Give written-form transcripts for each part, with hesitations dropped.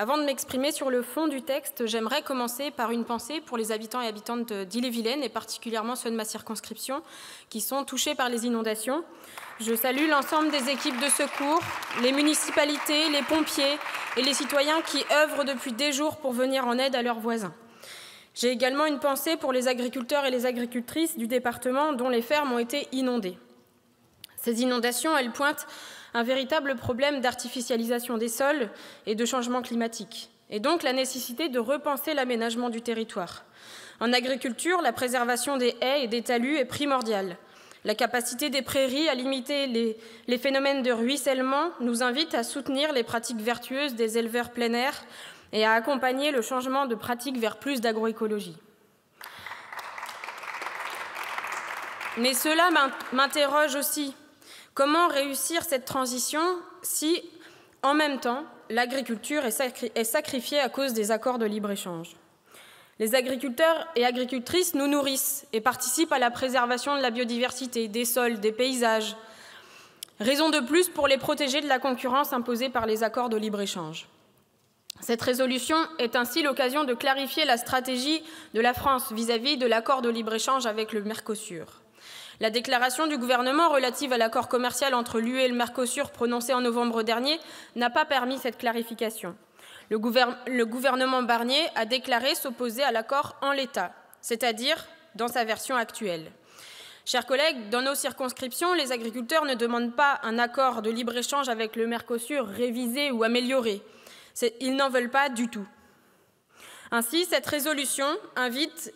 Avant de m'exprimer sur le fond du texte, j'aimerais commencer par une pensée pour les habitants et habitantes d'Ille-et-Vilaine, et particulièrement ceux de ma circonscription, qui sont touchés par les inondations. Je salue l'ensemble des équipes de secours, les municipalités, les pompiers et les citoyens qui œuvrent depuis des jours pour venir en aide à leurs voisins. J'ai également une pensée pour les agriculteurs et les agricultrices du département dont les fermes ont été inondées. Ces inondations, elles pointent un véritable problème d'artificialisation des sols et de changement climatique, et donc la nécessité de repenser l'aménagement du territoire. En agriculture, la préservation des haies et des talus est primordiale. La capacité des prairies à limiter les phénomènes de ruissellement nous invite à soutenir les pratiques vertueuses des éleveurs plein air et à accompagner le changement de pratiques vers plus d'agroécologie. Mais cela m'interroge aussi. Comment réussir cette transition si, en même temps, l'agriculture est sacrifiée à cause des accords de libre-échange? Les agriculteurs et agricultrices nous nourrissent et participent à la préservation de la biodiversité, des sols, des paysages. Raison de plus pour les protéger de la concurrence imposée par les accords de libre-échange. Cette résolution est ainsi l'occasion de clarifier la stratégie de la France vis-à-vis de l'accord de libre-échange avec le Mercosur. La déclaration du gouvernement relative à l'accord commercial entre l'UE et le Mercosur prononcée en novembre dernier n'a pas permis cette clarification. Le gouvernement Barnier a déclaré s'opposer à l'accord en l'état, c'est-à-dire dans sa version actuelle. Chers collègues, dans nos circonscriptions, les agriculteurs ne demandent pas un accord de libre-échange avec le Mercosur révisé ou amélioré. Ils n'en veulent pas du tout. Ainsi, cette résolution invite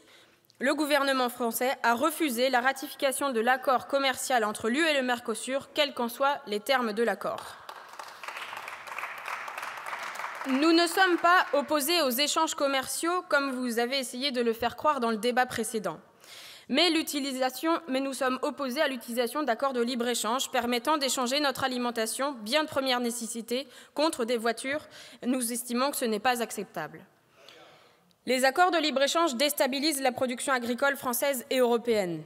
le gouvernement français a refusé la ratification de l'accord commercial entre l'UE et le Mercosur, quels qu'en soient les termes de l'accord. Nous ne sommes pas opposés aux échanges commerciaux, comme vous avez essayé de le faire croire dans le débat précédent. Mais nous sommes opposés à l'utilisation d'accords de libre-échange permettant d'échanger notre alimentation, bien de première nécessité, contre des voitures. Nous estimons que ce n'est pas acceptable. Les accords de libre-échange déstabilisent la production agricole française et européenne.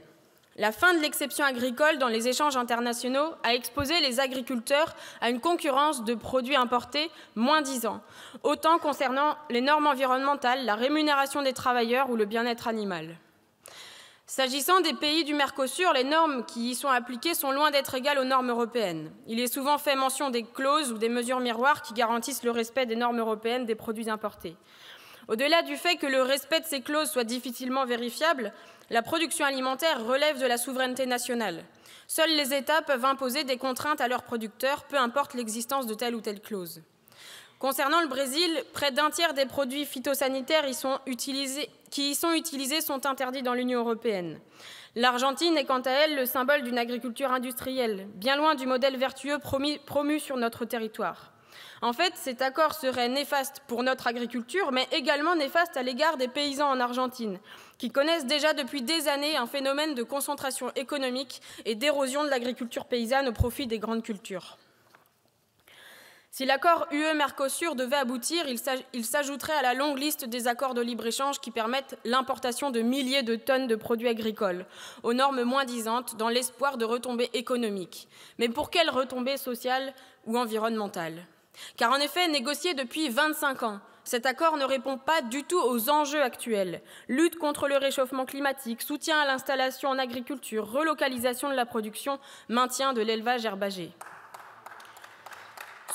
La fin de l'exception agricole dans les échanges internationaux a exposé les agriculteurs à une concurrence de produits importés moins-disants, autant concernant les normes environnementales, la rémunération des travailleurs ou le bien-être animal. S'agissant des pays du Mercosur, les normes qui y sont appliquées sont loin d'être égales aux normes européennes. Il est souvent fait mention des clauses ou des mesures miroirs qui garantissent le respect des normes européennes des produits importés. Au-delà du fait que le respect de ces clauses soit difficilement vérifiable, la production alimentaire relève de la souveraineté nationale. Seuls les États peuvent imposer des contraintes à leurs producteurs, peu importe l'existence de telle ou telle clause. Concernant le Brésil, près d'un tiers des produits phytosanitaires qui y sont utilisés sont interdits dans l'Union européenne. L'Argentine est quant à elle le symbole d'une agriculture industrielle, bien loin du modèle vertueux promu sur notre territoire. En fait, cet accord serait néfaste pour notre agriculture, mais également néfaste à l'égard des paysans en Argentine, qui connaissent déjà depuis des années un phénomène de concentration économique et d'érosion de l'agriculture paysanne au profit des grandes cultures. Si l'accord UE-Mercosur devait aboutir, il s'ajouterait à la longue liste des accords de libre-échange qui permettent l'importation de milliers de tonnes de produits agricoles, aux normes moins-disantes, dans l'espoir de retombées économiques. Mais pour quelles retombées sociales ou environnementales ? Car en effet, négocié depuis 25 ans, cet accord ne répond pas du tout aux enjeux actuels. Lutte contre le réchauffement climatique, soutien à l'installation en agriculture, relocalisation de la production, maintien de l'élevage herbagé.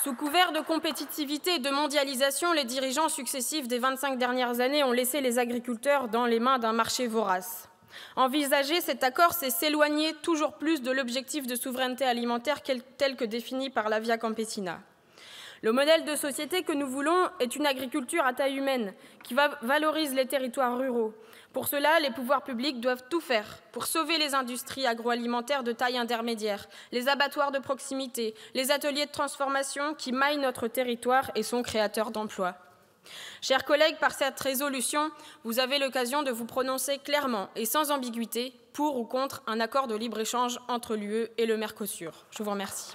Sous couvert de compétitivité et de mondialisation, les dirigeants successifs des 25 dernières années ont laissé les agriculteurs dans les mains d'un marché vorace. Envisager cet accord, c'est s'éloigner toujours plus de l'objectif de souveraineté alimentaire tel que défini par la Via Campesina. Le modèle de société que nous voulons est une agriculture à taille humaine qui valorise les territoires ruraux. Pour cela, les pouvoirs publics doivent tout faire pour sauver les industries agroalimentaires de taille intermédiaire, les abattoirs de proximité, les ateliers de transformation qui maillent notre territoire et sont créateurs d'emplois. Chers collègues, par cette résolution, vous avez l'occasion de vous prononcer clairement et sans ambiguïté pour ou contre un accord de libre-échange entre l'UE et le Mercosur. Je vous remercie.